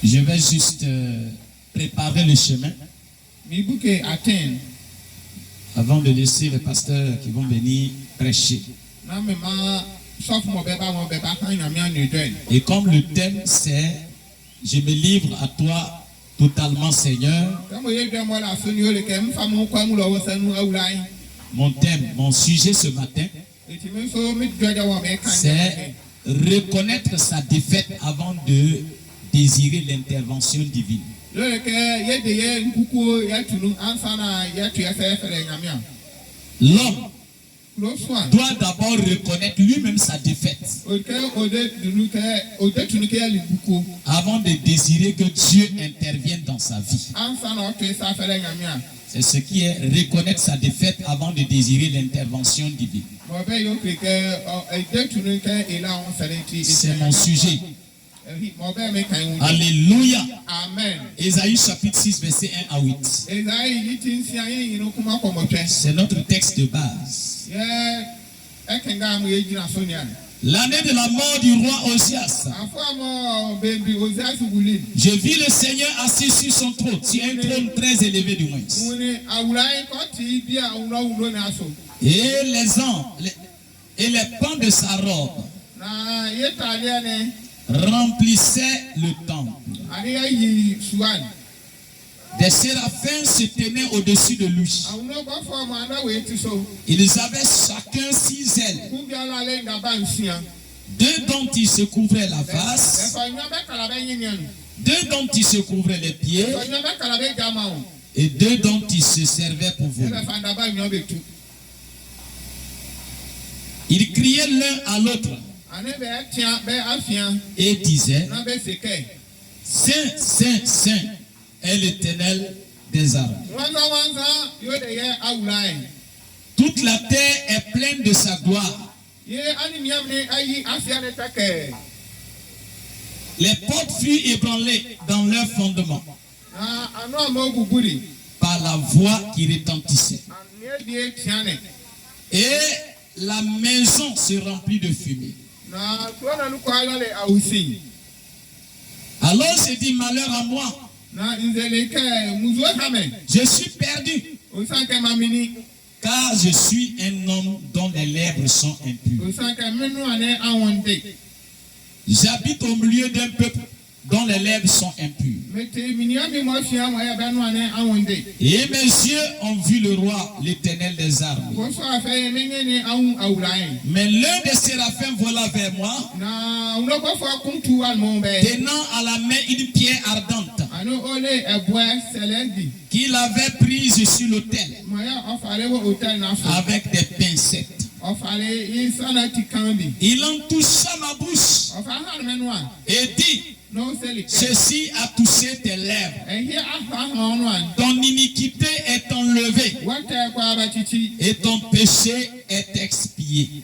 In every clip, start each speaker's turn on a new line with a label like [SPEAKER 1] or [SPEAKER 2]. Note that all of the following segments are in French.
[SPEAKER 1] Je vais juste préparer le chemin avant de laisser les pasteurs qui vont venir prêcher. Et comme le thème c'est « Je me livre à toi totalement Seigneur », mon thème, mon sujet ce matin, c'est reconnaître sa défaite avant de désirer l'intervention divine. L'homme doit d'abord reconnaître lui-même sa défaite avant de désirer que Dieu intervienne dans sa vie. C'est ce qui est reconnaître sa défaite avant de désirer l'intervention divine. C'est mon sujet. Alléluia.
[SPEAKER 2] Amen.
[SPEAKER 1] Ésaïe chapitre 6 verset 1 à 8. C'est notre texte de base. L'année de la mort du roi Osias, je vis le Seigneur assis sur son trône, sur un trône très élevé du moins. Et les anges et les pans de sa robe remplissaient le temple. Des séraphins se tenaient au-dessus de lui. Ils avaient chacun 6 ailes. 2 dont ils se couvraient la face, 2 dont ils se couvraient les pieds, et 2 dont ils se servaient pour voler. Ils criaient l'un à l'autre et disaient: Saint, Saint, Saint est l'Éternel des armées. Toute la terre est pleine de sa gloire. Les portes furent ébranlées dans leur fondement par la voix qui retentissait. Et la maison se remplit de fumée. Alors je dis: malheur à moi, je suis perdu, car je suis un homme dont les lèvres sont impures. J'habite au milieu d'un peuple dont les lèvres sont impures. Et mes yeux ont vu le roi, l'Éternel des armées. Mais l'un des séraphins vola vers moi, tenant à la main une pierre ardente qu'il avait prise sur l'autel avec des pincettes. Il en toucha ma bouche et dit: ceci a touché tes lèvres. Ton iniquité est enlevée et ton péché est expié.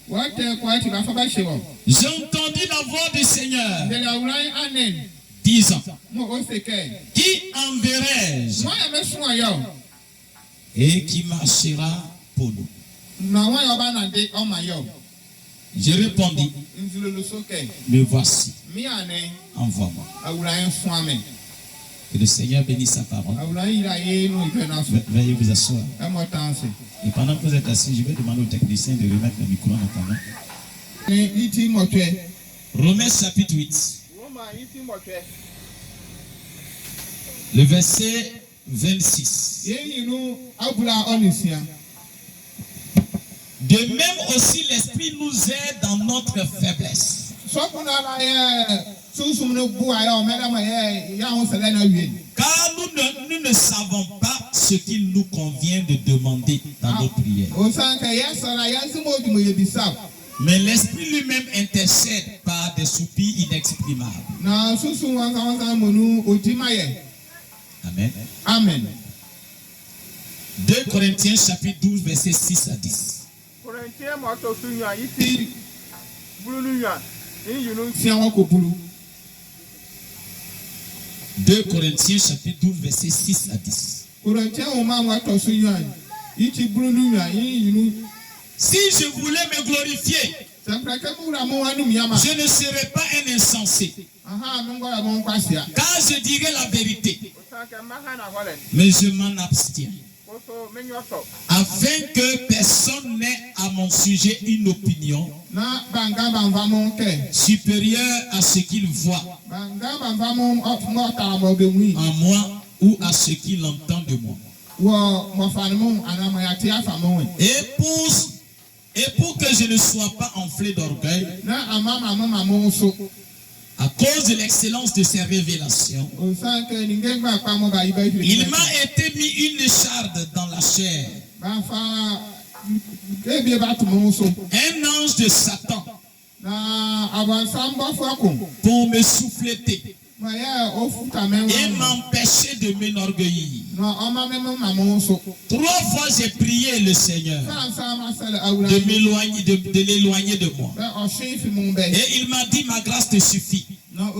[SPEAKER 1] J'entendis la voix du Seigneur disant: qui enverrai-je et qui marchera pour nous? Je répondis: me voici, envoie-moi. Que le Seigneur bénisse sa parole. Veuillez vous asseoir. Et pendant que vous êtes assis, je vais demander au technicien de remettre le micro en attendant. Romains chapitre 8. Le verset 26. De même aussi l'Esprit nous aide dans notre faiblesse. Car nous ne savons pas ce qu'il nous convient de demander dans nos prières. Mais l'Esprit lui-même intercède par des soupirs inexprimables. Amen.
[SPEAKER 2] Amen.
[SPEAKER 1] 2 Corinthiens chapitre 12 verset 6 à 10. 2 Corinthiens chapitre 12 verset 6 à 10. Si je voulais me glorifier, Je ne serai pas un insensé. Car je dirai la vérité. Mais je m'en abstiens. Afin que personne n'ait à mon sujet une opinion supérieure à ce qu'il voit en moi ou à ce qu'il entend de moi. Et pour que je ne sois pas enflé d'orgueil, à cause de l'excellence de ses révélations, il m'a été mis une écharde dans la chair, un ange de Satan, pour me souffleter et m'empêcher de m'enorgueillir. 3 fois j'ai prié le Seigneur de l'éloigner de moi. Et il m'a dit, ma grâce te suffit. Car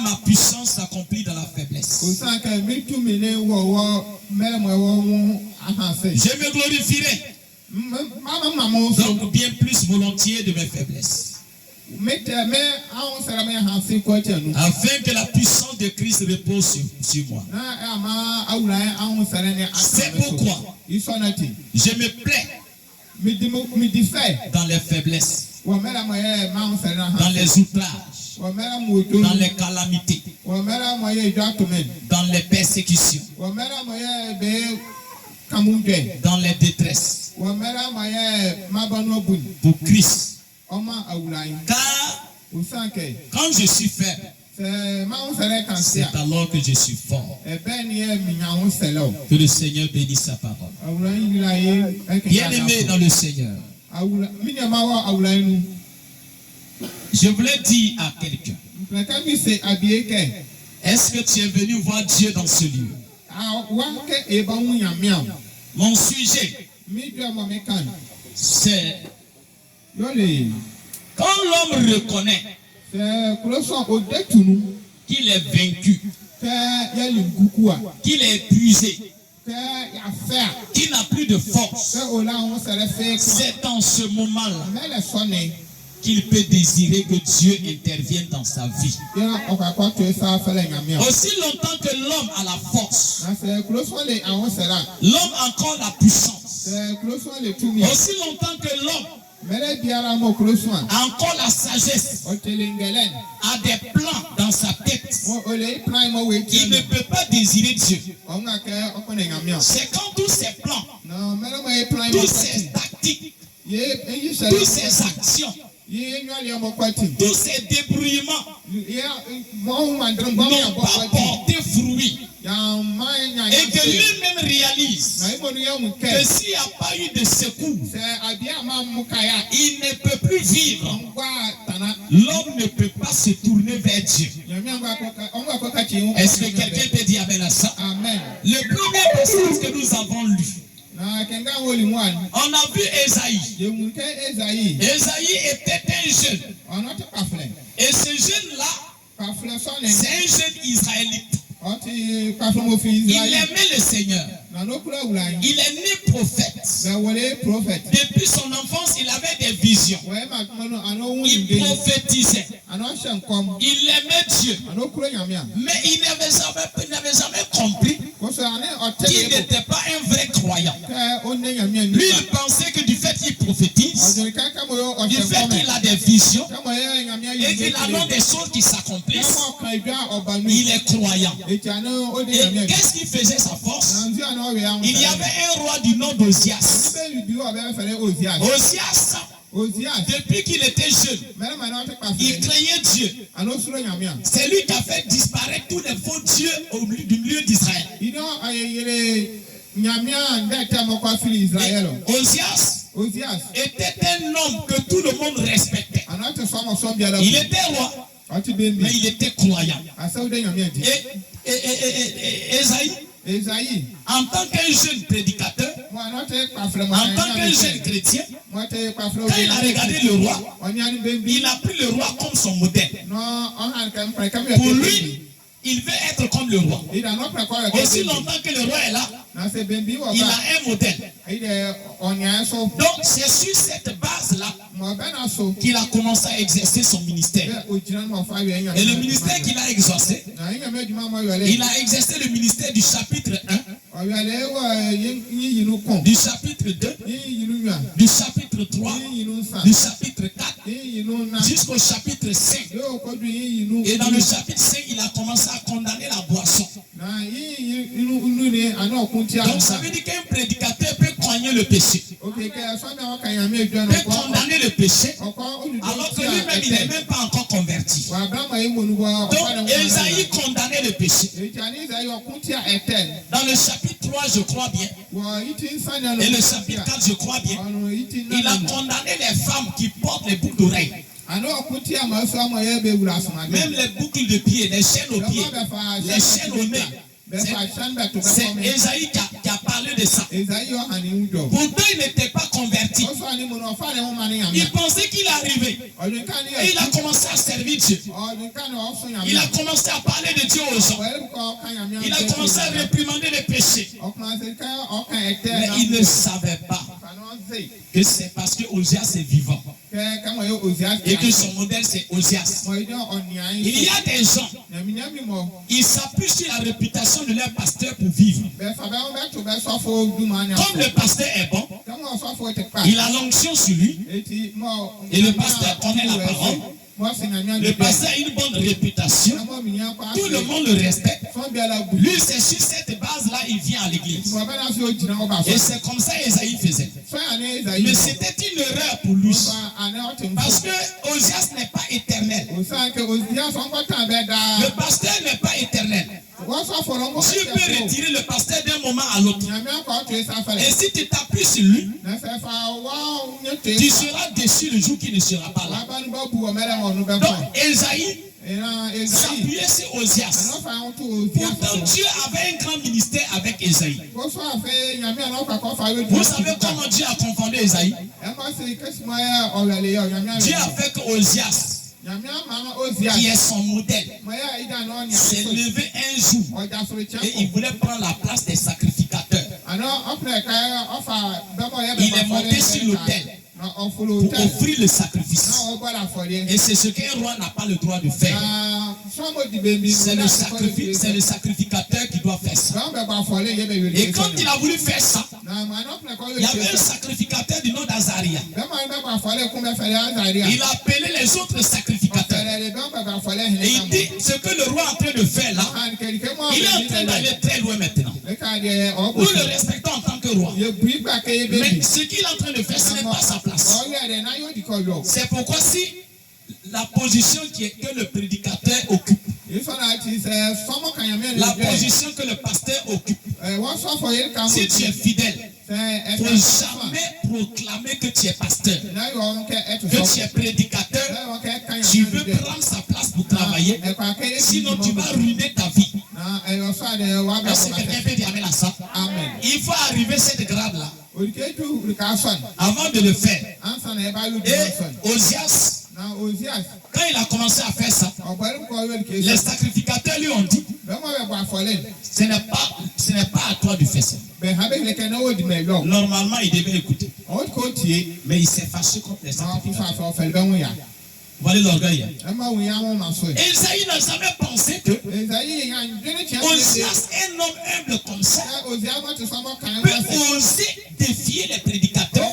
[SPEAKER 1] ma puissance s'accomplit dans la faiblesse. Je me glorifierai donc bien plus volontiers de mes faiblesses. Afin que la puissance de Christ repose sur moi. C'est pourquoi je me plais dans les faiblesses, dans les outrages, dans les calamités, dans les persécutions, dans les détresses, pour Christ. Car quand je suis faible, c'est alors que je suis fort. Que le Seigneur bénisse sa parole. Bien-aimé dans le Seigneur, je voulais dire à quelqu'un, est-ce que tu es venu voir Dieu dans ce lieu? Mon sujet, c'est quand l'homme reconnaît qu'il est vaincu, qu'il est épuisé, qu'il n'a plus de force, c'est en ce moment-là qu'il peut désirer que Dieu intervienne dans sa vie. Aussi longtemps que l'homme a la force, l'homme a encore la puissance. Aussi longtemps que l'homme a encore la sagesse, a des plans dans sa tête, il ne peut pas désirer Dieu. C'est quand tous ces plans, toutes ces tactiques, toutes ces actions, tous ces débrouillements n'ont pas porté fruit. Et que lui-même réalise que s'il n'y a pas eu de secours, il ne peut plus vivre. L'homme ne peut pas se tourner vers Dieu. Est-ce que quelqu'un peut dire amen à ça? Le premier passage que nous avons lu, on a vu Esaïe. Esaïe était un jeune. Et ce jeune-là, c'est un jeune Israélite. Il aimait le Seigneur. Il est né prophète. Depuis son enfance, il avait des visions. Il prophétisait. Il aimait Dieu. Mais il n'avait jamais compris qu'il n'était pas un vrai croyant. Lui, il pensait que du fait qu'il prophétise, du fait qu'il a des visions et qu'il annonce des choses qui s'accomplissent, il est croyant. Et qu'est-ce qui faisait sa force? Il y avait un roi du nom d'Ozias. Ozias, depuis qu'il était jeune, il craignait Dieu. C'est lui qui a fait disparaître tous les faux dieux du milieu d'Israël. Ozias était un homme que tout le monde respectait. Il était roi, mais il était croyant. Et Esaïe, en tant qu'un jeune prédicateur, en tant qu'un jeune chrétien, quand il a regardé le roi, il a pris le roi comme son modèle. Pour lui, il veut être comme le roi. Aussi longtemps que le roi est là, il a un modèle. Donc c'est sur cette base-là qu'il a commencé à exercer son ministère. Et le ministère qu'il a exercé, il a exercé le ministère du chapitre 1, du chapitre 2, du chapitre 3, du chapitre 4, jusqu'au chapitre 5. Et dans le chapitre 5, il a commencé à condamner la boisson. Donc ça veut dire qu'un prédicateur peut cogner le péché, peut condamner le péché, alors que lui-même il n'est même pas encore converti. Donc Esaïe condamnait le péché. Dans le chapitre 3, je crois bien, et le chapitre 4, je crois bien, il a condamné les femmes qui portent les boucles d'oreilles. Même les boucles de pied, les chaînes aux pieds, les chaînes au nez. C'est Esaïe qui a parlé de ça. Pourtant, il n'était pas converti. Il pensait qu'il arrivait. Et il a commencé à servir Dieu. Il a commencé à parler de Dieu aux gens. Il a commencé à réprimander les péchés. Mais il ne savait pas que c'est parce que Osias est vivant. Et que son modèle c'est Osias. Il y a des gens, ils s'appuient sur la réputation de leur pasteur pour vivre. Comme le pasteur est bon, il a l'onction sur lui, et le pasteur connaît la parole. Le pasteur a une bonne réputation, tout le monde le respecte. Lui, c'est sur cette base-là, il vient à l'église. Et c'est comme ça Esaïe faisait. Mais c'était une erreur pour lui. Parce que Osias n'est pas éternel. Le pasteur n'est pas éternel. Dieu peut retirer le pasteur d'un moment à l'autre. Et si tu t'appuies sur lui, tu seras déçu le jour qu'il ne sera pas là. Donc Esaïe s'appuyait sur Osias. Pourtant Dieu avait un grand ministère avec Esaïe. Vous savez comment Dieu a confondu Esaïe? Dieu a fait que Osias, qui est son modèle, s'est levé un jour et il voulait prendre la place des sacrificateurs. Il est monté sur l'autel pour offrir le sacrifice. Et c'est ce qu'un roi n'a pas le droit de faire. C'est le sacrificateur qui doit faire ça. Et quand il a voulu faire ça, il y avait un sacrificateur du nom d'Azaria. Il a appelé les autres sacrificateurs. Et il dit, ce que le roi est en train de faire là, il est en train d'aller très loin maintenant. Nous le respectons en tant que roi. Mais ce qu'il est en train de faire, ce n'est pas sa place. C'est pourquoi si la position que le prédicateur occupe, la position que le pasteur occupe, si tu es fidèle, il ne faut jamais proclamer que tu es pasteur, que tu es prédicateur. Tu veux prendre sa place pour travailler, sinon tu vas ruiner ta vie. Est-ce que quelqu'un peut dire amen à ça? Il faut arriver à cette grade-là avant de le faire. Et Osias, quand il a commencé à faire ça, les sacrificateurs lui ont dit, ce n'est pas à toi de faire ça. Normalement, il devait écouter. Mais il s'est fâché contre les sacrificateurs. Voilà l'orgueil. Esaïe n'a jamais pensé que Osias, un homme humble comme ça, peut oser défier les prédicateurs,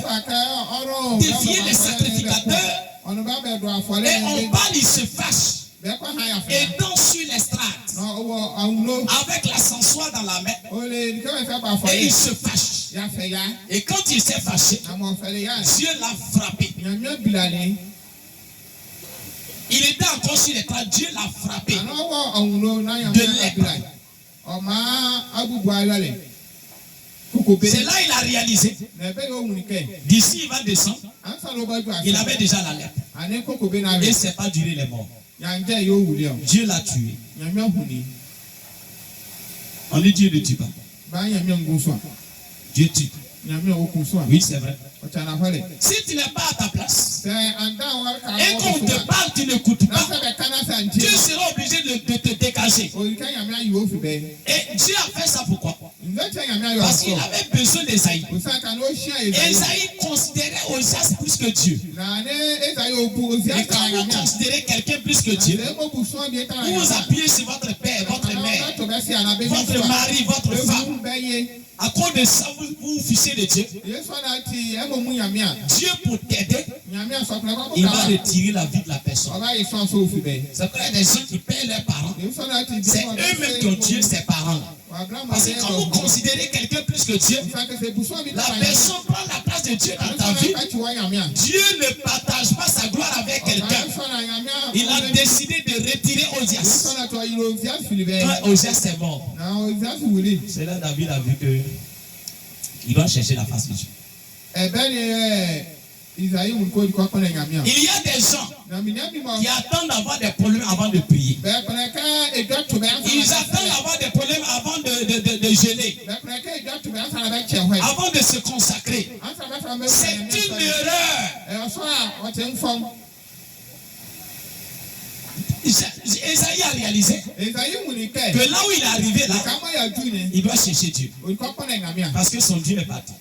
[SPEAKER 1] défier les sacrificateurs. Et on parle, il se fâche. Et danse sur l'estrade avec l'ascensoir dans la main. Et il se fâche. Et quand il s'est fâché, Dieu l'a frappé. Il était encore sur l'estrade, Dieu l'a frappé de lèpre. C'est là il a réalisé. D'ici il va descendre. Il avait déjà la lèpre. Et c'est pas duré les morts. Dieu l'a tué. On dit Dieu ne tue pas. Dieu tue. Oui, c'est vrai. Si tu n'es pas à ta place et qu'on te parle, tu n'écoutes pas, Dieu sera obligé de te dégager. déménager. Et Dieu a fait ça pourquoi? Parce qu'il avait besoin d'Ésaïe. Ésaïe considérait Osias plus que Dieu. Et quand vous considérez quelqu'un plus que Dieu, vous vous appuyez sur votre père, votre mère, votre mari, votre femme. À cause de ça, vous vous fichez de Dieu. Dieu pour t'aider, il va retirer la vie de la personne. C'est vrai, des gens qui payent leurs parents, c'est eux-mêmes qui ont tué ses parents. Parce que quand vous considérez quelqu'un plus que Dieu, la personne prend la place de Dieu dans ta vie. Dieu ne partage pas sa gloire avec quelqu'un. Il a décidé de retirer Osias. Quand Osias est mort, c'est là David a vu qu'il doit chercher la face de Dieu. Il y a des gens qui attendent d'avoir des problèmes avant de prier. Ils attendent d'avoir des problèmes avant de jeûner, avant de se consacrer. C'est une erreur. Esaïe a réalisé que là où il est arrivé, là, il doit chercher Dieu. Parce que son Dieu est parti.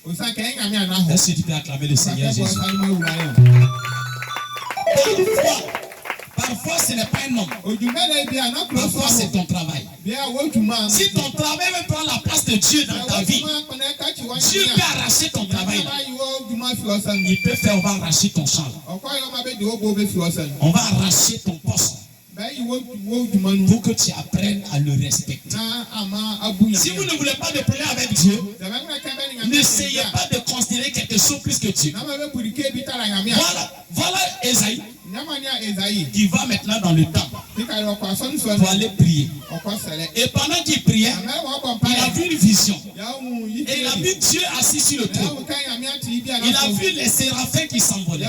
[SPEAKER 1] Est-ce que tu peux acclamer le Seigneur Jésus? Parfois, ce n'est pas un homme. Parfois, c'est ton travail. Si ton travail veut prendre la place de Dieu dans ta vie, Dieu peut arracher ton travail. Il peut faire, on va arracher ton champ. On va arracher ton poste. Pour que tu apprennes à le respecter. Si vous ne voulez pas de problème avec Dieu, n'essayez pas de considérer quelque chose plus que Dieu. Voilà Esaïe qui va maintenant dans le temple pour aller prier. Et pendant qu'il priait, il a vu une vision. Et il a vu Dieu assis sur le trône. Il a vu les séraphins qui s'envolaient.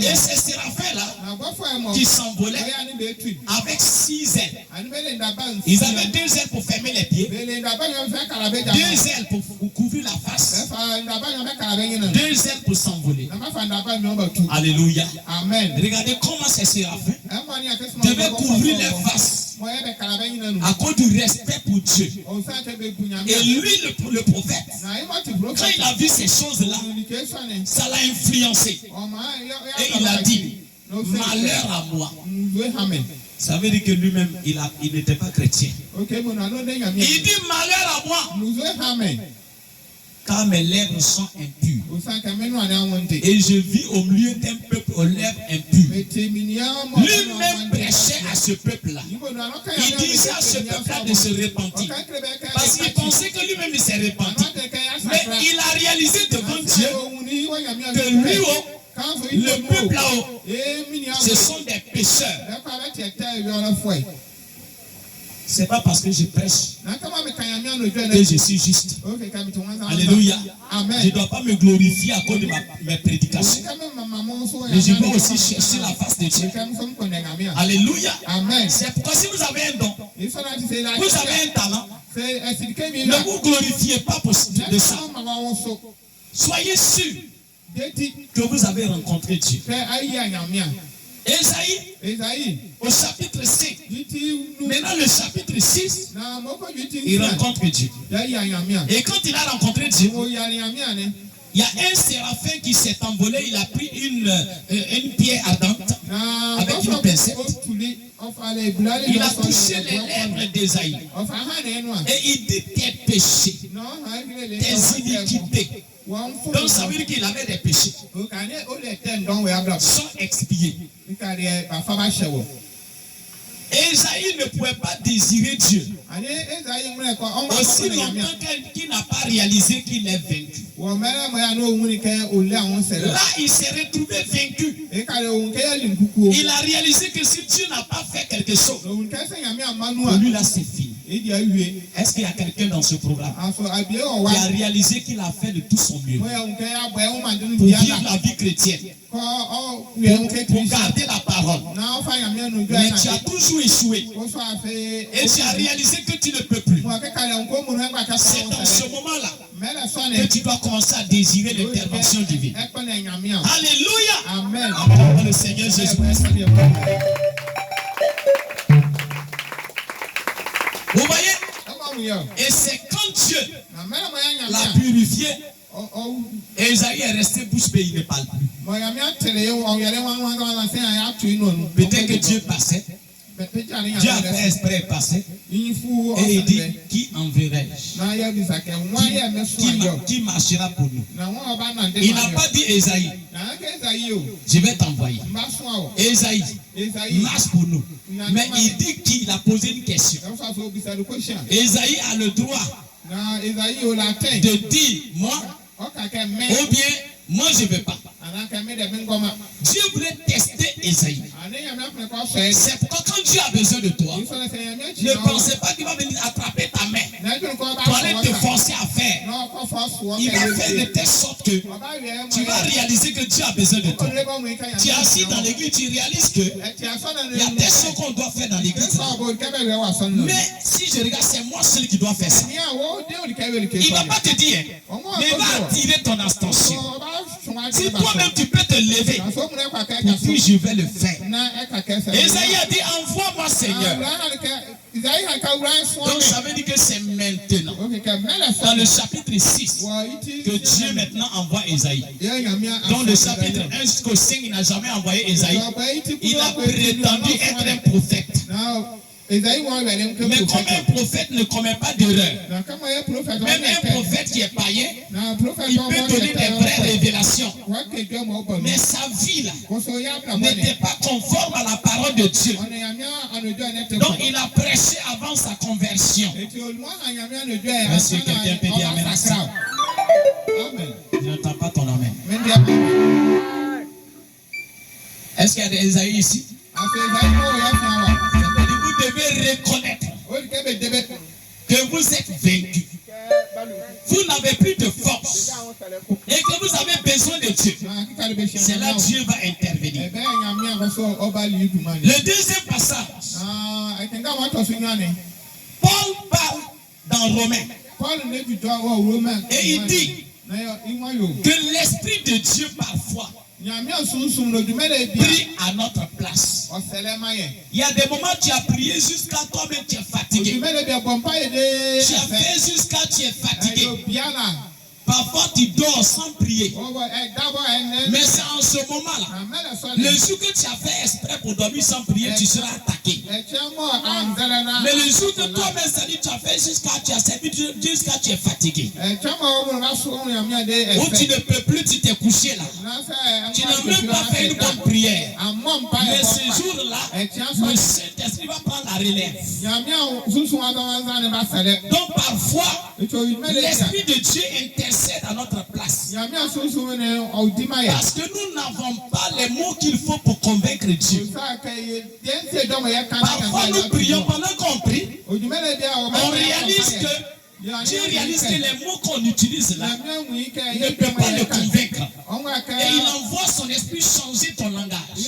[SPEAKER 1] Et ces séraphins-là qui s'envolaient avec 6 ailes. Ils avaient 2 ailes pour fermer les pieds, 2 ailes pour couvrir la face, 2 ailes pour s'envoler. Alléluia. Amen. Regardez comment ces séraphins devaient couvrir les faces à cause du respect pour Dieu. Et lui, le prophète, quand il a vu ces choses-là, ça l'a influencé. Et il a dit, malheur à moi. Ça veut dire que lui-même, il n'était pas chrétien. Il dit, malheur à moi, car mes lèvres sont impures. Et je vis au milieu d'un peuple aux lèvres impures. Lui-même prêchait à ce peuple-là. Il disait à ce peuple-là de se repentir. Parce qu'il pensait que lui-même il s'est repenti. Mais il a réalisé devant Dieu que lui, le peuple là-haut, ce sont des pécheurs. C'est pas parce que je prêche que je suis juste. Alléluia. Je ne dois pas me glorifier à cause de mes prédications. Mais je dois aussi chercher la face de Dieu. Alléluia. C'est pourquoi si vous avez un don, vous avez un talent, ne vous glorifiez pas de ça. Soyez sûr que vous avez rencontré Dieu. Esaïe, au chapitre 5. Maintenant, le chapitre 6, il rencontre Dieu. Et quand il a rencontré Dieu, il y a un séraphin qui s'est envolé. Il a pris une pierre ardente avec une pincette. Il a touché les lèvres d'Esaïe. Et il dit tes péchés, tes iniquités. Donc ça veut dire qu'il avait des péchés sont expiés. Esaïe ne pouvait pas désirer Dieu aussi longtemps qu'il n'a pas réalisé qu'il est vaincu. Là, il s'est retrouvé vaincu. Il a réalisé que si Dieu n'a pas fait quelque chose, pour lui là c'est fini. Est-ce qu'il y a quelqu'un dans ce programme qui a réalisé qu'il a fait de tout son mieux pour vivre la vie chrétienne, pour garder la parole, mais tu as toujours échoué et tu as réalisé que tu ne peux plus? C'est dans ce moment-là que tu dois commencer à désirer l'intervention divine. Alléluia. Amen. Le Seigneur Jésus-Christ. Et c'est quand Dieu l'a purifié, Esaïe est resté bouche bée, il ne parle plus. Peut-être que Dieu passait. Dieu a fait exprès de passer. Et il dit, qui enverrai-je? Qui marchera pour nous? Il n'a pas dit Esaïe, je vais t'envoyer. Esaïe, marche pour nous. Mais il dit qu'il a posé une question. Esaïe a le droit de dire, moi, ou bien, moi je ne veux pas. Dieu voulait tester Esaïe. C'est pourquoi quand Dieu a besoin de toi, ne pensez pas qu'il va venir attraper ta main pour aller te forcer à faire. Il va faire de telle sorte que tu vas réaliser que Dieu a besoin de toi. Tu es assis dans l'église, tu réalises que il y a des choses qu'on doit faire dans l'église. Mais si je regarde, c'est moi seul qui dois faire ça. Il ne va pas te dire, mais il va attirer ton attention. Si toi-même tu peux te lever, et puis je vais le faire. Esaïe a dit, envoie-moi Seigneur. Donc ça veut dire que c'est maintenant, dans le chapitre 6, que Dieu maintenant envoie Esaïe. Dans le chapitre 1 jusqu'au 5, il n'a jamais envoyé Esaïe. Il a prétendu être un prophète. Mais comme un prophète ne commet pas d'erreur, même un prophète qui est païen, il peut donner des vraies révélations. Mais sa vie là n'était pas conforme à la parole de Dieu. Donc il a prêché avant sa conversion. Est-ce que quelqu'un peut dire amen à ça? Je n'entends pas ton amen. Est-ce qu'il y a des Esaïe ici? Vous devez reconnaître que vous êtes vaincu. Vous n'avez plus de force et que vous avez besoin de Dieu. C'est là que Dieu va intervenir. Le deuxième passage, Paul parle dans Romains et il dit que l'Esprit de Dieu parfois prie à notre place. Il y a des moments où tu as prié jusqu'à toi-même tu es fatigué. Tu as fait jusqu'à tu es fatigué. Parfois tu dors sans prier. Mais c'est en ce moment-là, le jour que tu as fait exprès pour dormir sans prier, tu seras attaqué. Mais le jour que toi-même tu as fait jusqu'à tu as servi jusqu'à tu es fatigué. Où tu ne peux plus, tu t'es couché là. Tu n'as même pas fait une bonne prière. Mais ce jour-là, le Saint-Esprit va prendre la relève. Donc parfois, l'Esprit de Dieu intercède à notre place. Parce que nous n'avons pas les mots qu'il faut pour convaincre Dieu. Parfois nous prions pendant qu'on prie, on réalise que Dieu réalise que les mots qu'on utilise là ne peuvent pas le convaincre. Et il envoie son esprit changer ton langage.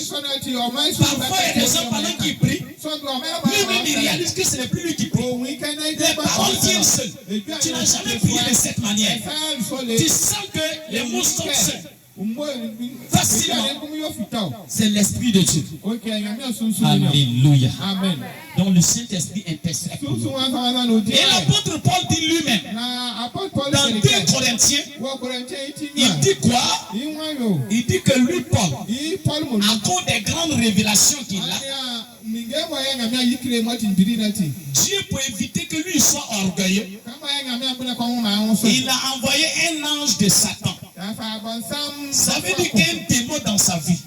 [SPEAKER 1] Parfois il y a des gens pendant qu'ils prient, lui-même il réalise que ce n'est plus lui qui prie. Les paroles viennent seules. Tu n'as jamais prié de cette manière. Tu sens que les mots sont seuls. Facilement. C'est l'Esprit de Dieu. Alléluia.
[SPEAKER 2] Amen.
[SPEAKER 1] Donc le Saint-Esprit intercède. Et l'apôtre Paul dit lui-même, dans 2 Corinthiens, il dit quoi? Il dit que lui, Paul, à cause des grandes révélations qu'il a, Dieu, pour éviter que lui soit orgueilleux, il a envoyé un ange de Satan. Ça veut dire qu'il y a un démon dans sa vie.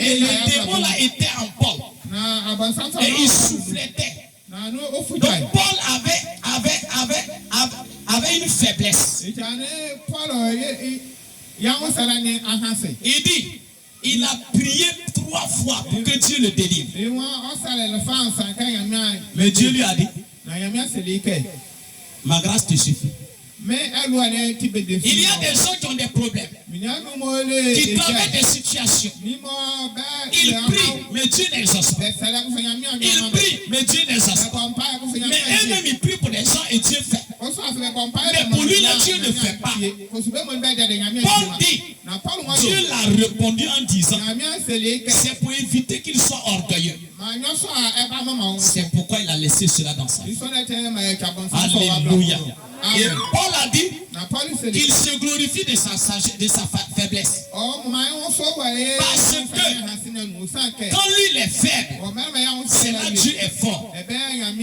[SPEAKER 1] Et le démon là était en Paul. Et il soufflait. Donc Paul avait une faiblesse. Il dit, il a prié 3 fois pour que Dieu le délivre. Mais Dieu lui a dit, ma grâce te suffit. Il y a des gens qui ont des problèmes, qui traversent des situations. Ils prient, mais Dieu n'exauce pas. Ils prient, mais Dieu n'exauce pas. Mais eux-mêmes, ils prient pour des gens et Dieu fait. Mais pour lui, là, Dieu ne fait pas. Paul dit, Dieu l'a répondu en disant, c'est pour éviter qu'il soit orgueilleux. C'est pourquoi il a laissé laissé cela dans sa vie. Alléluia. Et Paul a dit qu'il se glorifie de sa sagesse, de sa faiblesse. Parce que quand lui il est faible, c'est là que Dieu est fort.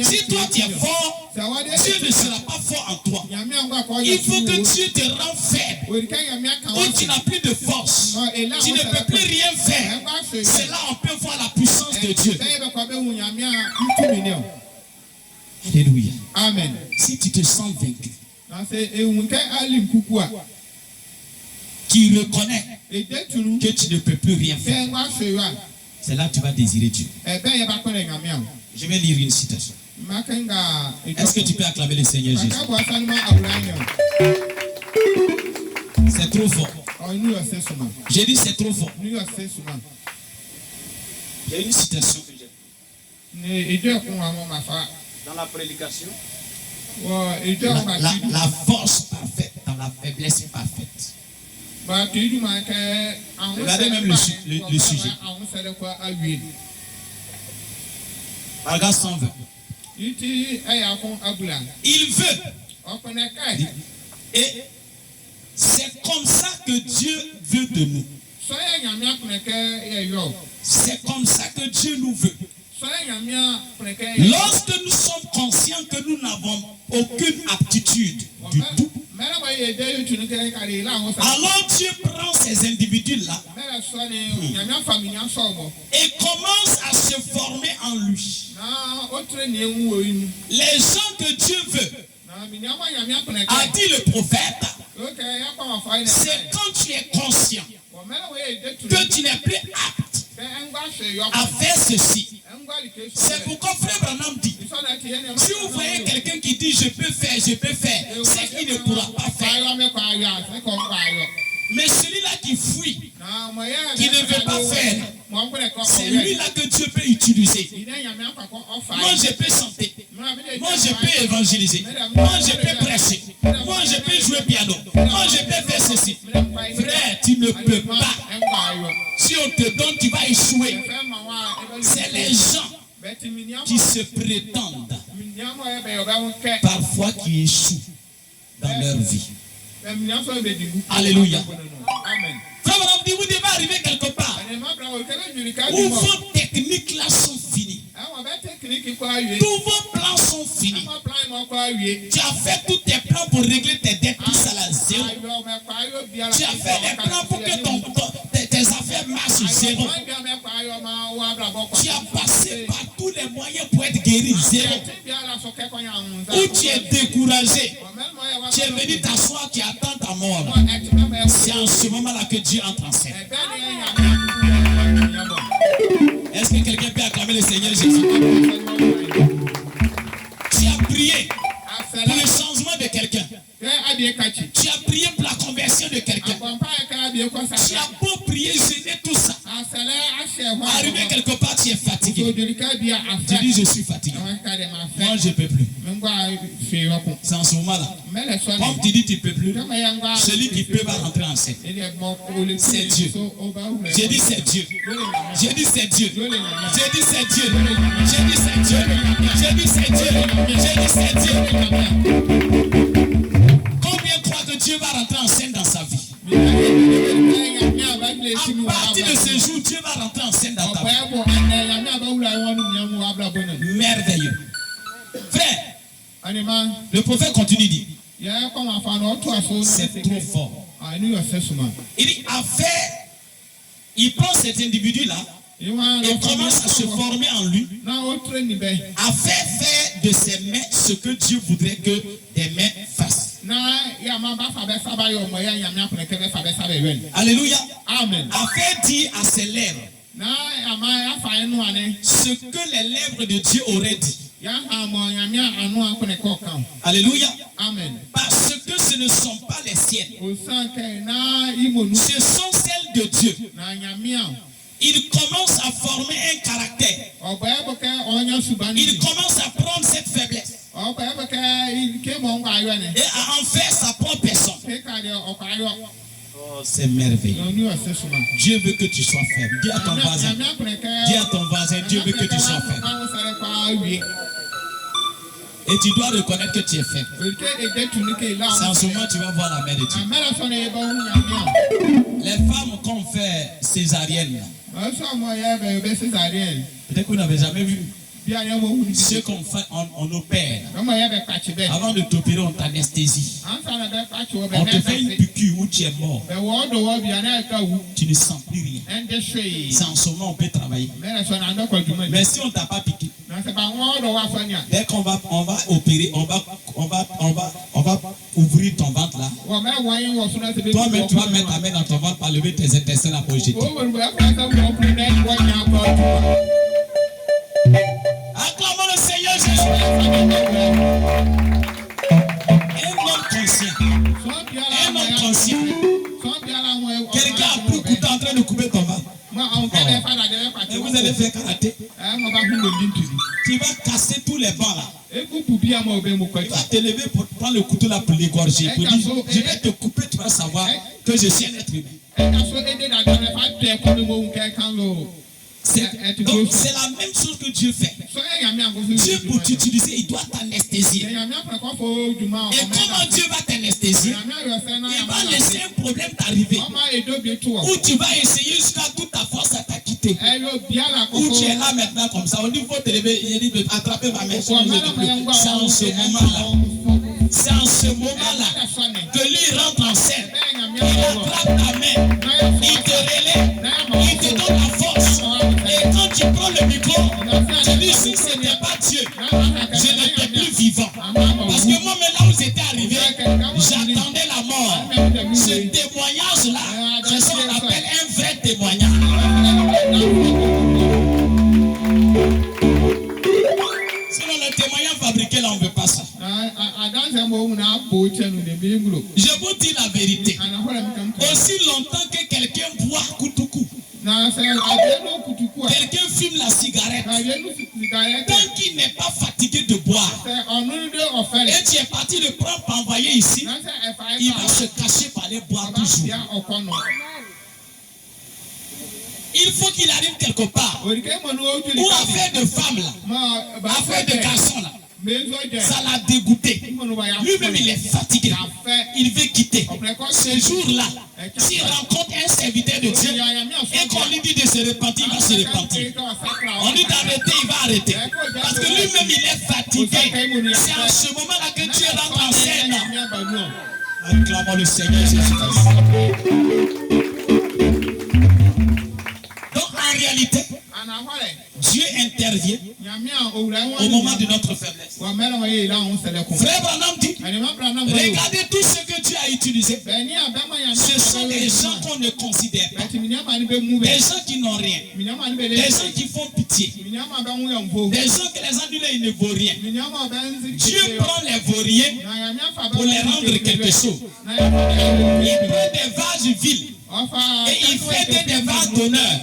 [SPEAKER 1] Si toi tu es fort, Dieu ne sera pas fort en toi. Il faut que Dieu te rende faible. Où tu n'as plus de force, tu ne peux plus rien faire. C'est là on peut voir la puissance de Dieu. Alléluia. Amen. Si tu te sens vaincu, tu reconnais que tu ne peux plus rien faire, c'est là que tu vas désirer Dieu. Je vais lire une citation. Est-ce que tu peux acclamer le Seigneur Jésus? C'est trop fort. J'ai dit c'est trop fort. Il y a une citation que j'ai dans la prédication. La force parfaite dans la faiblesse parfaite. Regardez même le sujet. Paragraphe 120. Il veut. Et c'est comme ça que Dieu veut de nous. C'est comme ça que Dieu nous veut. Lorsque nous sommes conscients que nous n'avons aucune aptitude du tout, alors Dieu prend ces individus-là et commence à se former en lui. Les gens que Dieu veut, a dit le prophète, c'est quand tu es conscient que tu n'es plus apte à faire ceci. C'est pourquoi frère Branham dit, si vous voyez quelqu'un qui dit je peux faire, c'est qu'il ne pourra pas faire. Mais celui-là qui fuit, qui ne veut pas faire, c'est lui-là que Dieu peut utiliser. Moi je peux chanter, moi je peux évangéliser, moi je peux prêcher, moi je peux jouer piano, moi je peux faire ceci. Frère, tu ne peux pas. Si on te donne, tu vas échouer. C'est les gens qui se prétendent parfois qui échouent dans leur vie. Alléluia. Frère, vous devez arriver quelque part où vos techniques là sont finies. Tous vos plans sont finis. Tu as fait tous tes plans pour régler tes dettes, tout ça là, zéro. Tu as fait des plans pour que tes affaires marchent, zéro. Tu as passé par tous les moyens pour être guéri, zéro. Ou tu es découragé, tu es venu t'asseoir, tu attends ta mort. C'est en ce moment-là que Dieu entre en scène. Est-ce que quelqu'un peut acclamer le Seigneur Jésus? Tu as prié pour le changement de quelqu'un. Tu as prié pour la conversion de quelqu'un. Tu as beau prier, jeûner tout ça. Arrivé quelque part, tu es fatigué. Tu dis je suis fatigué. Moi je ne peux plus. C'est en ce moment-là. Comme tu dis tu ne peux plus, celui qui peut va rentrer en scène. C'est Dieu. J'ai dit c'est Dieu. J'ai dit c'est Dieu. J'ai dit c'est Dieu. J'ai dit c'est Dieu. J'ai dit c'est Dieu. J'ai dit c'est Dieu. Combien croient que Dieu va rentrer en scène dans sa vie? À partir de ce jour, Dieu va rentrer en scène dans ta vie. Merveilleux. Frère, le prophète continue dit, c'est trop fort. Il dit, il prend cet individu-là et commence à se former en lui, à faire de ses mains ce que Dieu voudrait que des mains fassent. Alléluia. Amen. A fait dire à ses lèvres ce que les lèvres de Dieu auraient dit. Alléluia. Amen. Parce que ce ne sont pas les siennes, ce sont celles de Dieu. Il commence à former un caractère. Il commence à prendre cette faiblesse et à en faire sa propre personne. Oh, c'est merveilleux. Dieu veut que tu sois faible. Dis à ton voisin, Dieu veut que tu sois faible. Et tu dois reconnaître que tu es faible. C'est en ce moment que tu vas voir la main de Dieu. Les femmes qui ont fait césarienne, peut-être que vous n'avez jamais vu. Ceux qu'on fait, on opère. Avant de t'opérer, on t'anesthésie. On te fait une piqûre où tu es mort. Tu ne sens plus rien. C'est en ce moment on peut travailler. Mais si on ne t'a pas piqué, dès qu'on va opérer, on va ouvrir ton ventre là. Toi-même, tu vas mettre ta main dans ton ventre pour lever tes intestins là pour jeter. Acclamons le Seigneur Jésus. Un homme conscient. Un homme conscient. Quelqu'un a pris le couteau en train de couper ton ventre. Et vous allez faire karaté. Tu vas casser tous les bancs là. Tu vas te lever pour prendre le couteau là pour l'égorger. Pour dire, je vais te couper, tu vas savoir que je suis un être humain. Donc c'est la même chose que Dieu fait. Dieu pour t'utiliser, il doit t'anesthésier. Et comment Dieu va t'anesthésier? Il va laisser un problème t'arriver. Où tu vas essayer jusqu'à toute ta force à t'a quitté. Où tu es là maintenant comme ça. On dit faut te lever, il dit attraper ma main. C'est en ce moment-là. C'est en ce moment-là que lui rentre en scène. Il attrape ta main. Il te relaie. Il te donne la force. Et quand tu prends le micro, tu dis si ce n'était pas Dieu, je n'étais plus vivant. Parce que moi, mais là où j'étais arrivé, j'attendais la mort. Ce témoignage-là, c'est ce qu'on appelle un vrai témoignage. Sinon, le témoignage fabriqué, là, on ne veut pas ça. Je vous dis la vérité. Aussi longtemps que quelqu'un boit coup-tout-coup, quelqu'un fume la cigarette, tant qu'il n'est pas fatigué de boire, et tu es parti le prendre pour envoyer ici, il va se cacher pour aller boire toujours. Il faut qu'il arrive quelque part. Ou affaire de femme là, affaire de garçon là. Ça l'a dégoûté. Lui-même, il est fatigué. Il veut quitter. Ce jour-là, s'il rencontre un serviteur de Dieu et qu'on lui dit de se repentir, il va se repentir. On lui dit d'arrêter, il va arrêter. Parce que lui-même, il est fatigué. C'est à ce moment-là que Dieu rentre en scène. Acclamons le Seigneur Jésus-Christ. Donc, en réalité, Dieu intervient au moment de notre faiblesse. Frère Branham dit, regardez tout ce que Dieu a utilisé. Ce sont des gens qu'on ne considère pas. Des gens qui n'ont rien. Des gens qui font pitié. Des gens que les gens disent ils ne vaut rien. Dieu prend les vauriens pour les rendre quelque chose. Il prend des vases vides. Et il fait des vases d'honneur.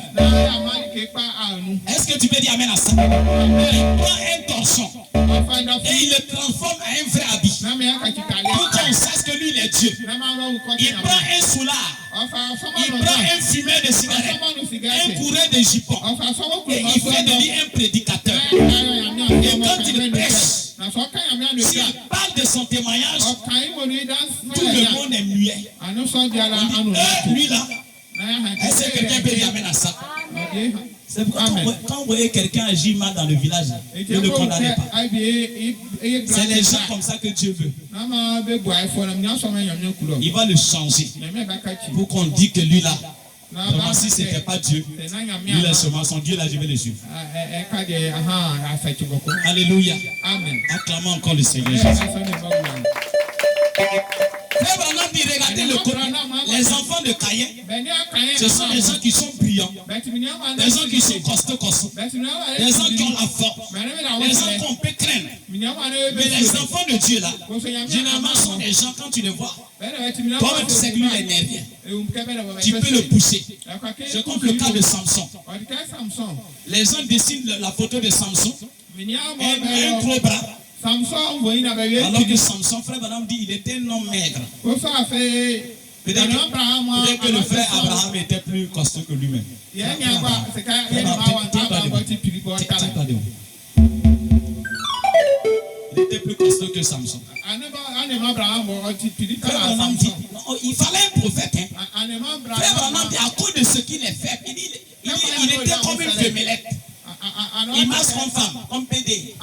[SPEAKER 1] Est-ce que tu peux dire amen à ça? Il prend un torchon et il le transforme en un vrai habit pour qu'on sache que lui il est Dieu. Il prend un soulard, il prend un fumeur de cigarette, un coureur de jupon et il fait de lui un prédicateur. Et quand il prêche, s'il parle de son témoignage, tout le monde est muet. On dit, lui là, est-ce que quelqu'un peut dire amen à ça? C'est pourquoi quand vous voyez quelqu'un agir mal dans le village, ne le condamnez pas. C'est les gens comme ça que Dieu veut. Il va le changer pour qu'on dise que lui là, vraiment si ce n'était pas Dieu, lui là seulement son Dieu là, je vais le suivre. Alléluia. Acclamons encore le Seigneur Jésus. Frère Branham dit, regardez le Coran, les enfants de Caïn, ce sont des gens qui sont brillants, des gens qui sont costauds, des gens qui ont la force, des gens qu'on peut craindre. Mais les enfants de Dieu là, généralement sont des gens, quand tu les vois, toi-même tu sais que lui il n'est rien. Tu peux le pousser. Je compte le cas de Samson. Les gens dessinent la photo de Samson, un gros bras. Alors que Samson, frère Branham dit, il était un homme maigre. Peut-être que le frère Abraham était plus costaud que lui-même. Il était
[SPEAKER 2] était plus costaud que Samson. Il fallait un prophète. Frère Branham dit à cause de ce qu'il est fait, il était comme une fémelette. Il marche comme femme, comme PD.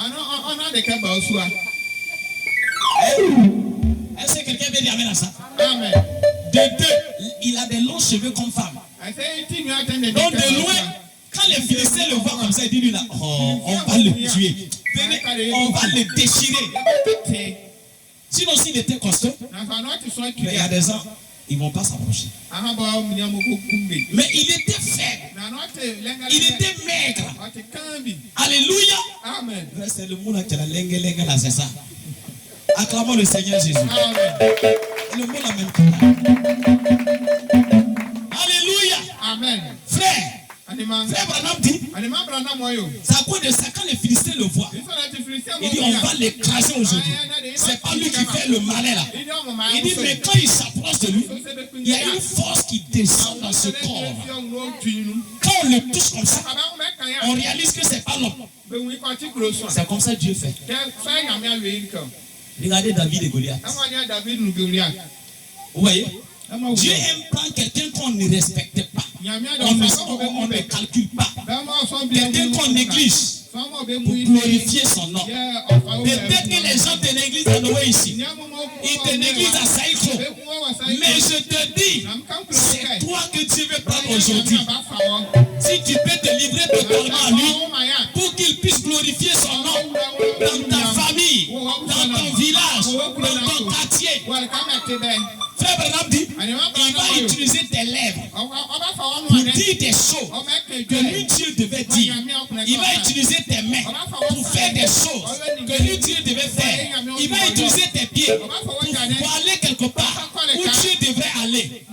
[SPEAKER 2] Est-ce que quelqu'un peut dire amen à ça?
[SPEAKER 1] Amen.
[SPEAKER 2] De deux, il a des longs cheveux comme femme. Donc de loin, quand les Philistins le voient comme ça, ils disent là, oh, on va le tuer. Venez, on va le déchirer. Sinon, s'il était costaud, il y a des gens, ils ne vont pas s'approcher. Mais il était faible. Il était maigre. Alléluia.
[SPEAKER 1] Amen.
[SPEAKER 2] C'est le mot là qui a la lengue là, c'est ça. Acclamons le Seigneur Jésus.
[SPEAKER 1] Amen.
[SPEAKER 2] Le mot là même. Alléluia.
[SPEAKER 1] Amen.
[SPEAKER 2] Frère. Frère Branham dit, c'est à cause de ça quand les Philistins le voient. Il dit on va l'écraser aujourd'hui. C'est pas lui qui fait le malin là. Il dit mais quand il s'approche de lui, il y a une force qui descend dans ce corps. Quand on le touche comme ça, on réalise que c'est pas l'homme. C'est comme ça que Dieu fait. Regardez David et Goliath. Vous voyez? Dieu aime prendre quelqu'un qu'on ne respecte pas. On ne calcule pas. Quelqu'un qu'on néglige pour glorifier son nom. Peut-être que les gens te négligent à Noé ici. Ils te négligent à Saïko. Mais je te dis, c'est toi que Dieu veut prendre aujourd'hui. Si tu peux te livrer totalement à lui pour qu'il puisse glorifier son nom dans ta famille, dans ton village, dans ton quartier. Frère Branham dit, il va utiliser tes lèvres pour dire des choses que lui Dieu devait dire. Il va utiliser tes mains pour faire des choses que lui Dieu devait faire. Il va utiliser tes pieds pour aller quelque part où Dieu devrait aller.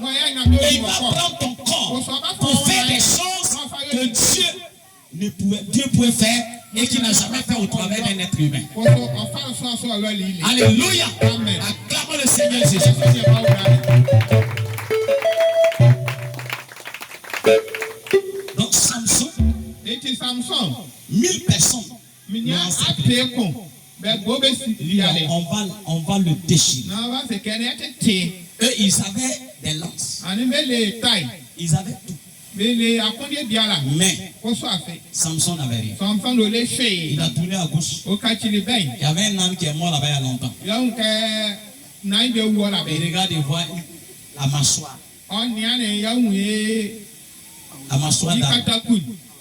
[SPEAKER 2] Et il va prendre ton corps pour faire des choses que Dieu pouvait faire et qu'il n'a jamais fait au travers d'un être humain. Alléluia. Acclamons le Seigneur Jésus. Donc Samson, 1000 personnes. On va le déchirer. Eux, ils avaient des lances. Ils avaient tout. Mais Samson n'avait rien. Il a tourné à gauche. Il y avait un âne qui est mort là-bas il y a longtemps. Il regarde et voit la mâchoire. La mâchoire d'âne.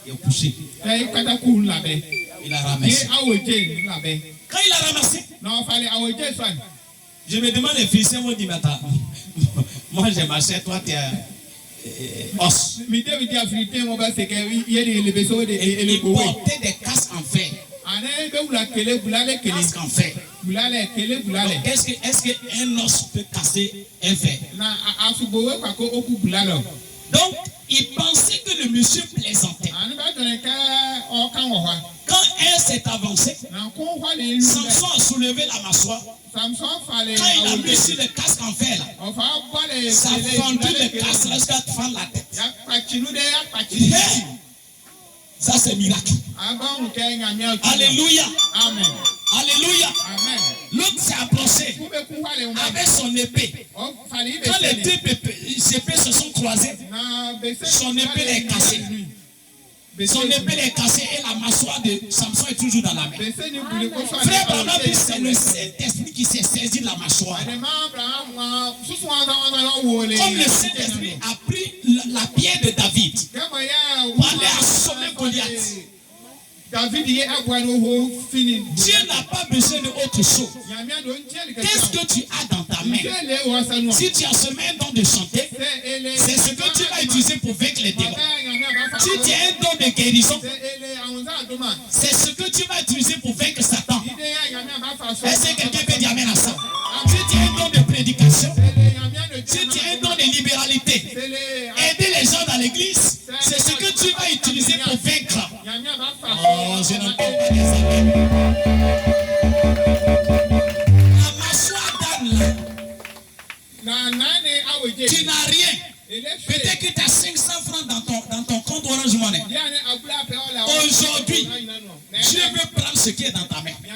[SPEAKER 2] Il est couché. Il a ramassé. Quand il a ramassé, je me demande les Philistins vont dire, moi j'ai marché, toi tu es os. Il portait des casques en fer. Casques en fer. Est-ce qu'un os peut casser un fer? Donc, il pensait que le monsieur plaisantait. Quand un s'est avancé, Samson a soulevé la mâchoire. Quand il a mis sur le casque en fer, là, ça a fendu le casque jusqu'à fendre la tête. Ça, c'est miracle. Alléluia.
[SPEAKER 1] Amen.
[SPEAKER 2] Alléluia.
[SPEAKER 1] Amen.
[SPEAKER 2] L'autre s'est approché avec son épée. Quand les deux épées se sont croisées, son épée est cassée. Son épée est cassée et la mâchoire de Samson est toujours dans la main. Frère Branham dit c'est le Saint-Esprit qui s'est saisi de la mâchoire. Comme le Saint-Esprit a pris la pierre de David pour aller assommer Goliath. Dieu n'a pas besoin d'autre chose. Qu'est-ce que tu as dans ta main? Si tu as ce même don de chanter, c'est ce que tu vas utiliser pour vaincre les démons. Si tu as un don de guérison, c'est ce que tu vas utiliser pour vaincre Satan. Est-ce que quelqu'un peut dire amen à ça? Si tu as un don de prédication, si tu as un don de libéralité, aider les gens dans l'église, c'est ce que tu vas utiliser pour vaincre. Oh, je n'entends pas des amis. La mâchoire d'âne là, tu n'as rien. Peut-être que tu as 500 francs dans ton Orange Money. Aujourd'hui, Dieu veut prendre ce qui est dans ta main.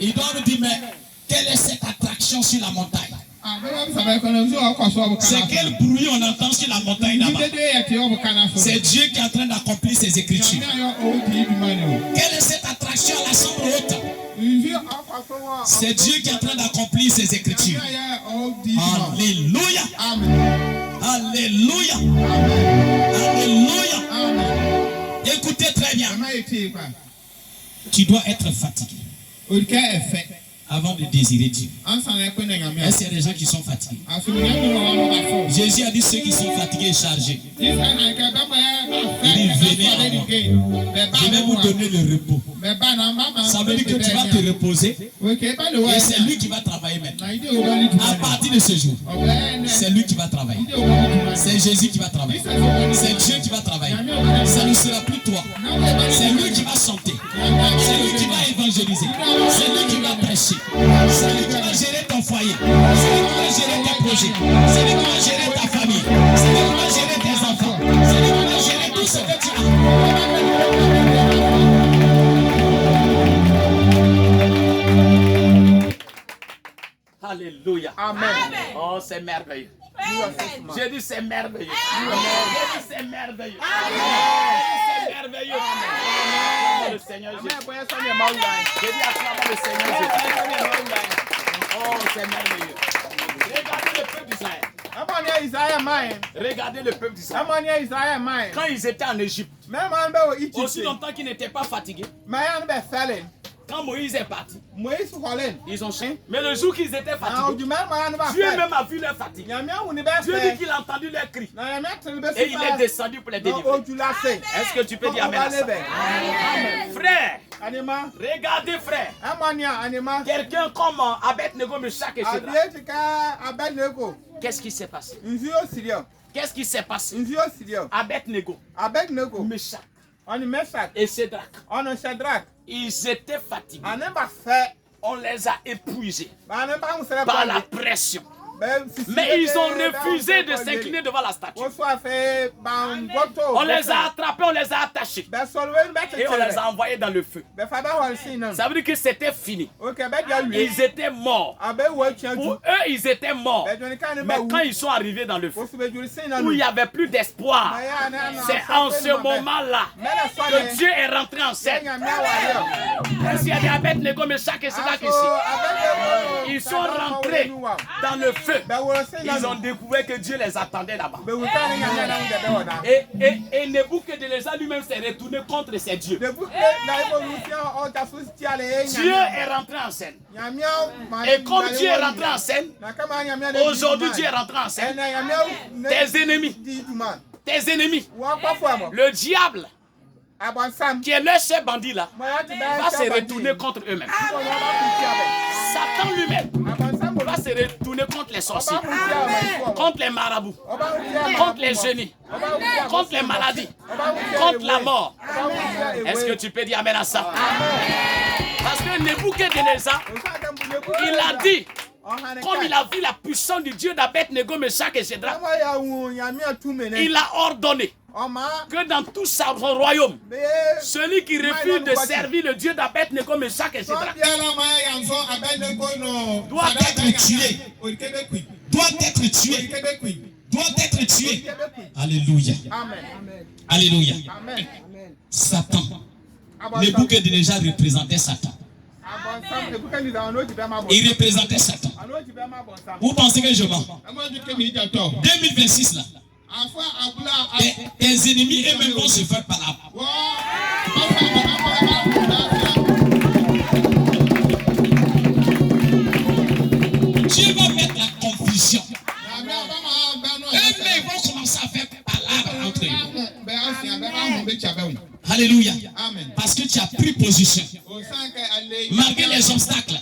[SPEAKER 2] Il doit nous dire, mais quelle est cette attraction sur la montagne? C'est quel bruit on entend sur la montagne là-bas? C'est Dieu qui est en train d'accomplir ses écritures. Quelle est cette attraction à la chambre haute? C'est Dieu qui est en train d'accomplir ses écritures. Alléluia. Alléluia. Alléluia. Écoutez très bien. Tu dois être fatigué avant de désirer Dieu. Est-ce qu'il y a des gens qui sont fatigués? Jésus a dit ceux qui sont fatigués et chargés. Il dit venez à moi. Je vais vous donner le repos. Ça veut dire que tu vas te reposer et c'est lui qui va travailler maintenant. À partir de ce jour, c'est lui qui va travailler. C'est Jésus qui va travailler. C'est Dieu qui va travailler. Ça ne sera plus toi. C'est lui qui va chanter. C'est lui qui va évangéliser. C'est lui qui va prêcher. C'est lui qui va gérer ton foyer. C'est lui qui va gérer tes projets. C'est lui qui va gérer ta famille. C'est lui qui va gérer tes enfants. C'est lui qui va gérer tout ce que tu as. Alléluia. Amen. Oh, c'est merveilleux. J'ai dit c'est merveilleux. J'ai dit c'est merveilleux. C'est merveilleux. Le Seigneur Jésus. J'ai dit acclamons le Seigneur Jésus. Oh, c'est merveilleux. Regardez le peuple d'Israël. Regardez le peuple d'Israël. Quand ils étaient en Égypte, aussi longtemps qu'ils n'étaient pas fatigués, quand Moïse est parti, ils ont chanté. Mais le jour qu'ils étaient fatigués, Dieu même a vu leur fatigue. Dieu dit qu'il a entendu leur cri. Et il est descendu pour les délivrer. Est-ce que tu peux dire amen à ça? Frère, regardez frère. Quelqu'un comme Abed-Nego, Meshach et Shadrach. Qu'est-ce qui s'est passé? Qu'est-ce qui s'est passé? Abed-Nego, Meshach et Shadrach. Ils étaient fatigués. On les a épuisés par la pression. Mais ils ont refusé de s'incliner devant la statue. On les a attrapés, on les a attachés. Et on les a envoyés dans le feu. Ça veut dire que c'était fini. Ils étaient morts. Pour eux, ils étaient morts. Mais quand ils sont arrivés dans le feu, où il n'y avait plus d'espoir, c'est en ce moment-là que Dieu est rentré en scène. Est-ce qu'il y a des Abed-Nego, Meshach et Shadrach ici? Ils sont rentrés dans le feu. Ils ont découvert que Dieu les attendait là-bas. Et Nebuchadnezzar lui-même s'est retourné contre ses dieux. Dieu est rentré en scène. Et comme Dieu est rentré en scène, aujourd'hui Dieu est rentré en scène. Tes ennemis, le diable, qui est le chef bandit là, va se retourner contre eux-mêmes. Satan lui-même va se retourner contre les sorciers, contre les marabouts, contre les génies, contre les maladies, contre la mort,
[SPEAKER 3] Est-ce que tu peux dire amen à ça? Parce que Nebuchadnezzar, il a dit, comme il a vu la puissance du Dieu d'Abed-Nego, Meshach et Shadrach, il a ordonné que dans tout son royaume, celui qui refuse de servir le Dieu d'Abed-Nego, Meshach et Shadrach doit être tué.
[SPEAKER 2] Doit être tué. Doit être tué. Alléluia. Alléluia. Satan. Nebuchadnezzar représentait Satan. Il représentait Satan. Vous pensez que je mens? 2026 là. Tes ennemis eux-mêmes vont se faire par là. Dieu va mettre la confusion. Eux-mêmes vont commencer à faire palabre entre eux. Alléluia. Parce que tu as pris position. Malgré les obstacles,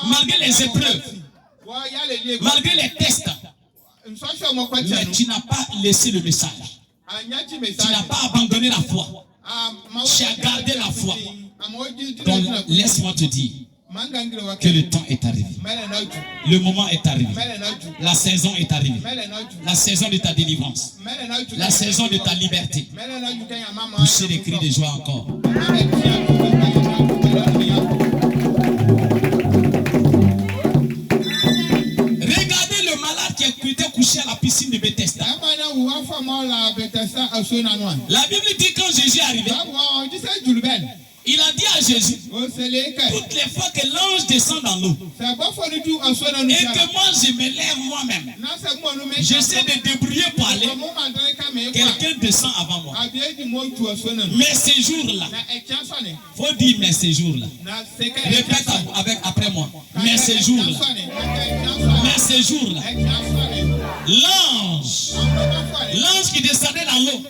[SPEAKER 2] malgré les épreuves, malgré les tests, mais tu n'as pas laissé le message. Tu n'as pas abandonné la foi. Tu as gardé la foi. Donc laisse-moi te dire que le temps est arrivé. Le moment est arrivé. La saison est arrivée. La saison de ta délivrance. La saison de ta liberté. Poussez les cris de joie encore. Regardez le malade qui était couché à la piscine de Bethesda. La Bible dit quand Jésus est arrivé, il a dit à Jésus, toutes les fois que l'ange descend dans l'eau, et que moi je me lève moi-même, j'essaie de débrouiller pour aller, quelqu'un descend avant moi. Mais ces jours-là, il faut dire mais ces jours-là. Répète après moi. Mais ces jours-là. Mais ces jours-là. L'ange qui descendait dans l'eau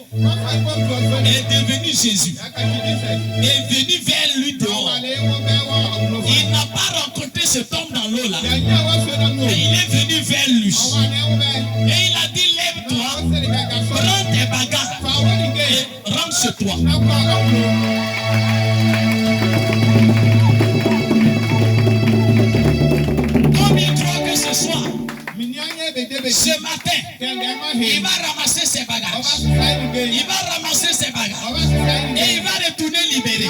[SPEAKER 2] est devenu Jésus. Est venu vers lui dehors. Il n'a pas rencontré cet homme dans l'eau là. Mais il est venu vers lui. Et il a dit lève-toi, prends tes bagages et rentre chez toi. Combien croient que ce soir, ce matin, il va ramasser ses bagages. Il va ramasser ses bagages. Et il va retourner libéré.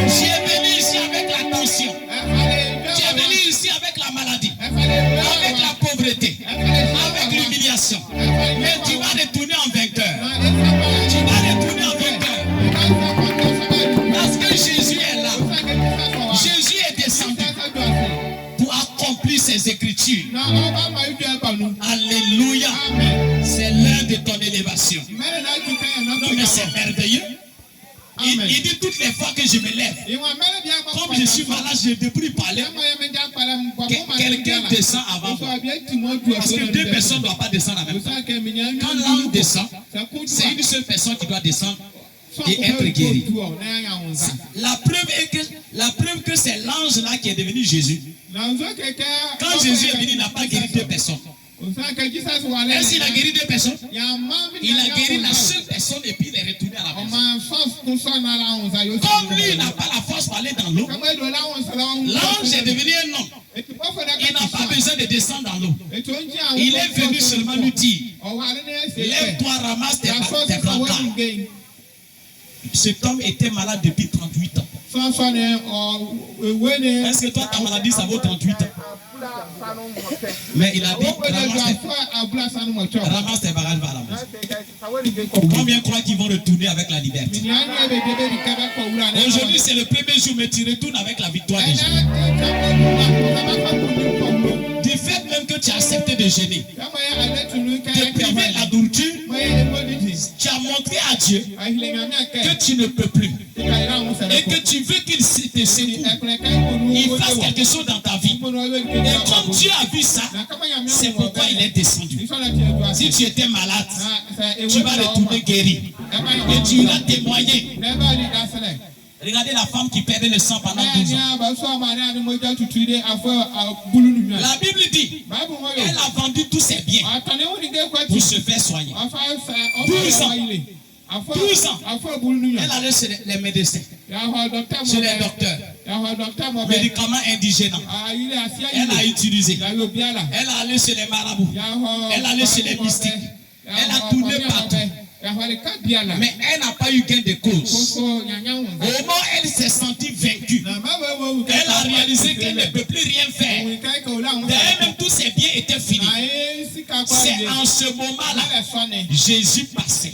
[SPEAKER 2] Tu es venu ici avec la tension. Tu es venu ici avec la maladie. Avec la pauvreté. Avec l'humiliation. Mais tu vas retourner en vainqueur. Tu vas retourner en vainqueur. Parce que Jésus est là. Jésus est descendu pour accomplir ses écritures. Alléluia. C'est l'heure de ton élévation. Non mais c'est merveilleux. Il dit toutes les fois que je me lève, comme je suis malade, je ne peux plus parler. Quelqu'un descend avant moi. Parce que deux personnes ne doivent pas descendre en même temps. Quand l'ange descend, c'est une seule personne qui doit descendre et être guérie. La preuve que c'est l'ange là qui est devenu Jésus. Quand Jésus est venu, il n'a pas guéri deux personnes. Est-ce qu'il a guéri deux personnes? Il a guéri la seule personne et puis il est retourné à la maison. Comme lui, il n'a pas la force pour aller dans l'eau, l'ange est devenu un homme. Il n'a pas besoin de descendre dans l'eau. Il est venu seulement lui dire, lève-toi, ramasse tes brancards. Cet homme était malade depuis 38 ans. Est-ce que toi, ta maladie, ça vaut 38 ans? Mais il a dit, ramasse tes bagages, va à la maison. Combien croient qu'ils vont retourner avec la liberté? Aujourd'hui, c'est le premier jour, mais tu retournes avec la victoire déjà. Du fait même que tu as accepté de gêner, de priver la nourriture, tu as montré à Dieu que tu ne peux plus et que tu veux qu'il te secoue, il fasse quelque chose dans ta vie. Et comme Dieu a vu ça, c'est pourquoi il est descendu. Si tu étais malade, tu vas retourner guéri et tu iras témoigner. Regardez la femme qui perdait le sang pendant 12 ans. La Bible dit, elle a vendu tous ses biens pour se faire soigner. 12 ans. 12 ans. Elle allait chez les médecins, chez les docteurs, médicaments indigènes. Elle a utilisé. Elle a allé chez les marabouts. Elle a allé chez les mystiques. Elle a tourné partout. Mais elle n'a pas eu gain de cause. Au moment où elle s'est sentie vaincue, elle a réalisé qu'elle ne peut plus rien faire. D'ailleurs, même tous ses biens étaient finis. C'est en ce moment-là, Jésus passait.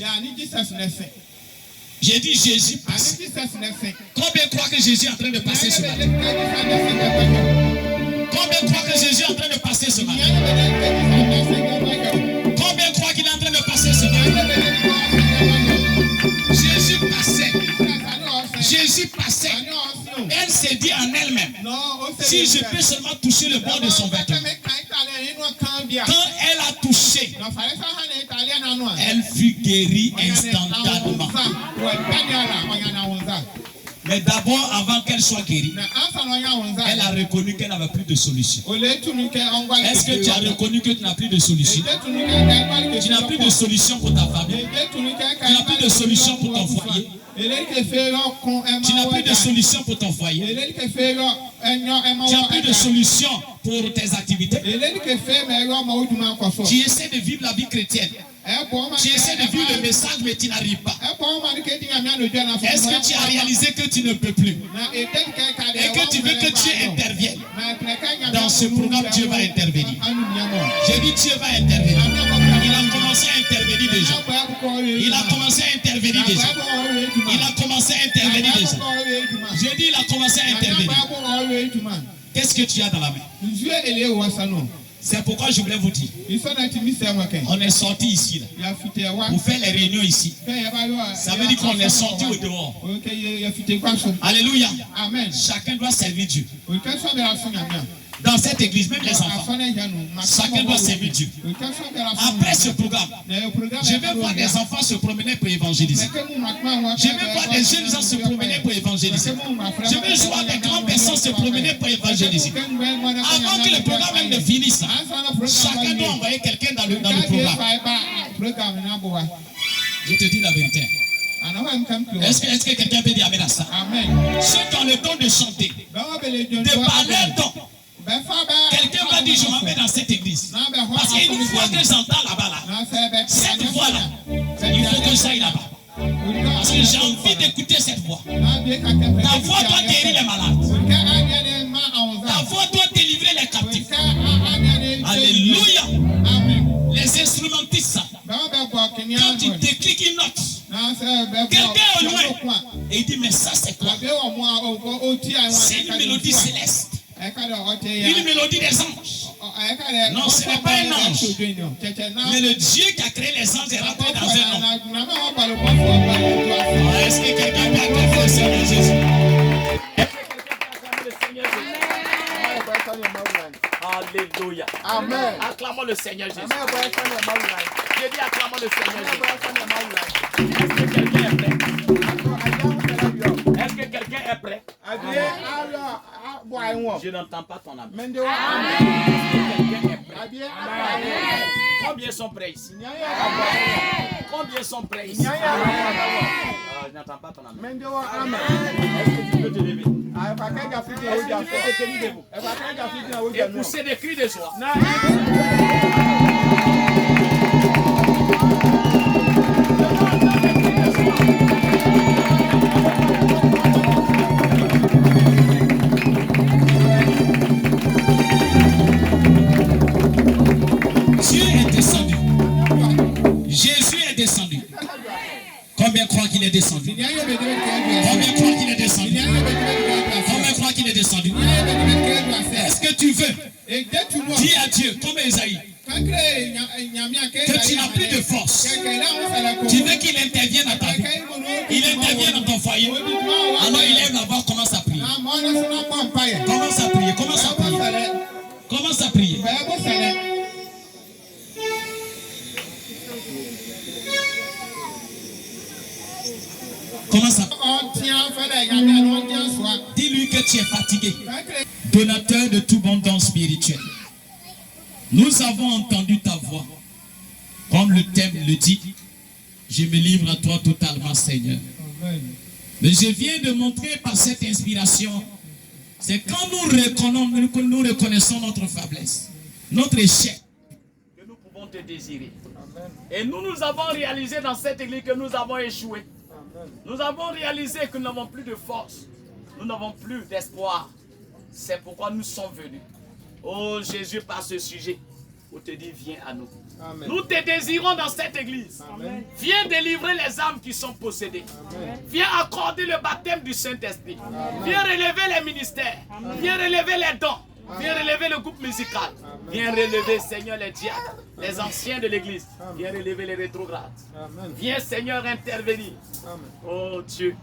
[SPEAKER 2] J'ai dit Jésus passe. Combien croient que Jésus est en train de passer ce matin? Combien croient que Jésus est en train de passer ce matin? Combien croient qu'il est en train de passer ce matin? Jésus passait. Jésus passait. Elle s'est dit en elle-même, si je peux seulement toucher le bord de son vêtement. Quand elle a touché, elle fut guérie instantanément. Mais d'abord, avant qu'elle soit guérie, elle a reconnu qu'elle n'avait plus de solution. Est-ce que tu as reconnu que tu n'as plus de solution? Tu n'as plus de solution pour ta famille. Tu n'as plus de solution pour ton foyer. Tu n'as plus de solution pour ton foyer. Tu n'as plus de solution pour tes activités. Tu essaies de vivre la vie chrétienne. Tu essaies de vivre le message, mais tu n'arrives pas. Est-ce que tu as réalisé que tu ne peux plus? Et que tu veux que Dieu intervienne? Dans ce programme, Dieu va intervenir. J'ai dit Dieu va intervenir. Il a commencé à intervenir déjà. Il a commencé à intervenir déjà. Il a commencé à intervenir déjà. J'ai dit il a commencé à intervenir. Qu'est-ce que tu as dans la main? C'est pourquoi je voulais vous dire. On est sorti ici là, pour faire les réunions ici. Ça veut dire qu'on est sorti au dehors. Alléluia. Amen. Chacun doit servir Dieu. Dans cette église, même les enfants, chacun doit servir Dieu. Après ce programme, je vais voir des enfants se promener pour évangéliser. Je vais voir des jeunes gens se promener pour évangéliser. Je vais voir des grandes personnes se promener pour évangéliser. Avant que le programme même ne finisse, chacun doit envoyer quelqu'un dans le programme. Je te dis la vérité. Est-ce que quelqu'un peut dire amen à ça? Ceux qui ont le don de chanter, de parler don. Quelqu'un va dire je m'en vais dans cette église. Parce qu'une fois que j'entends là-bas, cette voix-là, il faut que j'aille là-bas. Parce que j'ai envie d'écouter cette voix. Ta voix doit guérir les malades. Ta voix doit délivrer les captifs. Alléluia. Les instrumentistes, quand tu décliques une note, quelqu'un au loin, et il dit mais ça c'est quoi? C'est une mélodie céleste. Une mélodie des anges. Non, ce n'est pas un ange. Mais le Dieu qui a créé les anges est rentré dans un homme. Est-ce que quelqu'un peut acclamer le Seigneur Jésus?
[SPEAKER 3] Alléluia.
[SPEAKER 1] Amen.
[SPEAKER 3] Acclamons le Seigneur Jésus.
[SPEAKER 1] J'ai
[SPEAKER 3] dit acclamons le Seigneur Jésus. Est-ce que quelqu'un est prêt? Est-ce que quelqu'un est prêt? Je n'entends pas ton âme. Est-ce que quelqu'un est prêt? Combien sont prêts ici? Combien sont prêts ici? Je n'entends pas ton âme. Est-ce que tu peux te lever? Est-ce que tu peux te debout? Et pousser des cris de joie.
[SPEAKER 2] Dieu est descendu. Jésus est descendu. Combien croient qu'il est descendu? Combien croient qu'il est descendu? Combien croient qu'il est descendu? Est-ce que tu veux? Dis à Dieu, comme Esaïe, que tu n'as plus de force. Tu veux qu'il intervienne dans ta vie. Il intervient dans ton foyer. Alors il lève la voix, commence à prier. Commence à prier, commence à prier. Commence à prier. Commence à prier. Dis-lui que tu es fatigué. Donateur de tout bon don spirituel. Nous avons entendu ta voix. Comme le thème le dit, Je me livre à toi totalement, Seigneur. Mais je viens de montrer par cette inspiration, c'est quand nous reconnaissons notre faiblesse, notre échec,
[SPEAKER 3] que nous pouvons te désirer. Et nous avons réalisé dans cette église que nous avons échoué. Nous avons réalisé que nous n'avons plus de force. Nous n'avons plus d'espoir. C'est pourquoi nous sommes venus. Oh Jésus, par ce sujet, on te dit, viens à nous. Amen. Nous te désirons dans cette église. Amen. Viens délivrer les âmes qui sont possédées. Amen. Viens accorder le baptême du Saint-Esprit. Viens relever les ministères. Amen. Viens relever les dons. Amen. Viens relever le groupe musical. Amen. Viens relever, Seigneur, les diacres, les anciens de l'église. Viens relever les rétrogrades. Amen. Viens, Seigneur, intervenir. Amen. Oh Dieu,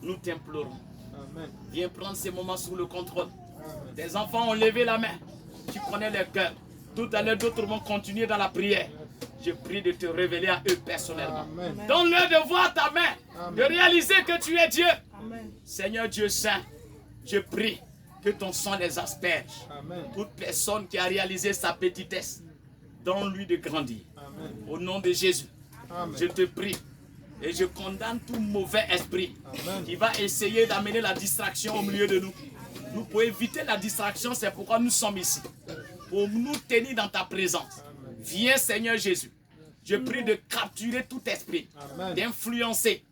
[SPEAKER 3] nous t'implorons. Viens prendre ces moments sous le contrôle. Amen. Tes enfants ont levé la main. Tu connais leur cœur. Tout à l'heure, d'autres vont continuer dans la prière. Je prie de te révéler à eux personnellement. Donne-leur de voir ta main, Amen. De réaliser que tu es Dieu. Amen. Seigneur Dieu Saint, je prie que ton sang les asperge. Amen. Toute personne qui a réalisé sa petitesse, donne-lui de grandir. Amen. Au nom de Jésus, Amen. Je te prie et je condamne tout mauvais esprit, Amen. Qui va essayer d'amener la distraction au milieu de nous. Nous, pour éviter la distraction, c'est pourquoi nous sommes ici. Pour nous tenir dans ta présence. Amen. Viens Seigneur Jésus. Je prie de capturer tout esprit, d'influencer,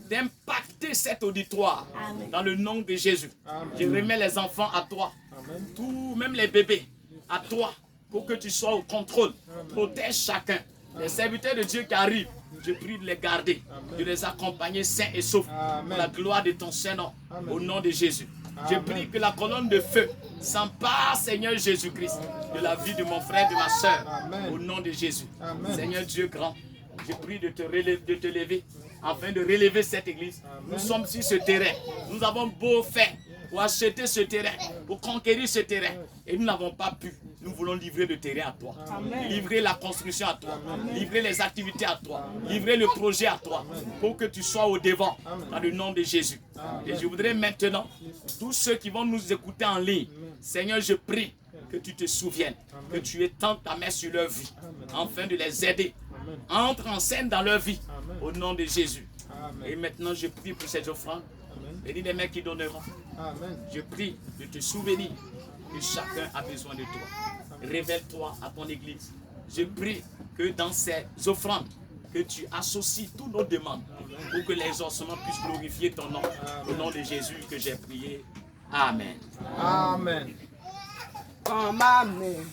[SPEAKER 3] d'impacter cet auditoire. Amen. Dans le nom de Jésus. Amen. Je remets les enfants à toi. Amen. Tout, même les bébés, à toi. Pour que tu sois au contrôle. Amen. Protège chacun. Amen. Les serviteurs de Dieu qui arrivent, je prie de les garder, Amen. De les accompagner sains et saufs. Pour la gloire de ton Saint-Nom. Au nom de Jésus. Je prie que la colonne de feu s'empare, Seigneur Jésus-Christ, de la vie de mon frère, de ma soeur, au nom de Jésus. Amen. Seigneur Dieu grand, je prie de te lever, afin de relever cette église. Amen. Nous sommes sur ce terrain. Nous avons beau faire pour acheter ce terrain, pour conquérir ce terrain, et nous n'avons pas pu. Nous voulons livrer le terrain à toi. Amen. Livrer la construction à toi. Amen. Livrer les activités à toi. Amen. Livrer le projet à toi. Amen. Pour que tu sois au devant. Amen. Dans le nom de Jésus. Amen. Et je voudrais maintenant, tous ceux qui vont nous écouter en ligne, Seigneur, je prie que tu te souviennes, Amen. Que tu étends ta main sur leur vie, Amen. Afin de les aider. Amen. Entre en scène dans leur vie. Amen. Au nom de Jésus. Amen. Et maintenant, je prie pour ces offrandes. Bénis les mains qui donneront. Amen. Je prie de te souvenir que chacun a besoin de toi. Révèle-toi à ton église. Je prie que dans ces offrandes, que tu associes toutes nos demandes, Amen. Pour que les ossements puissent glorifier ton nom. Amen. Au nom de Jésus que j'ai prié. Amen.
[SPEAKER 1] Amen. Amen.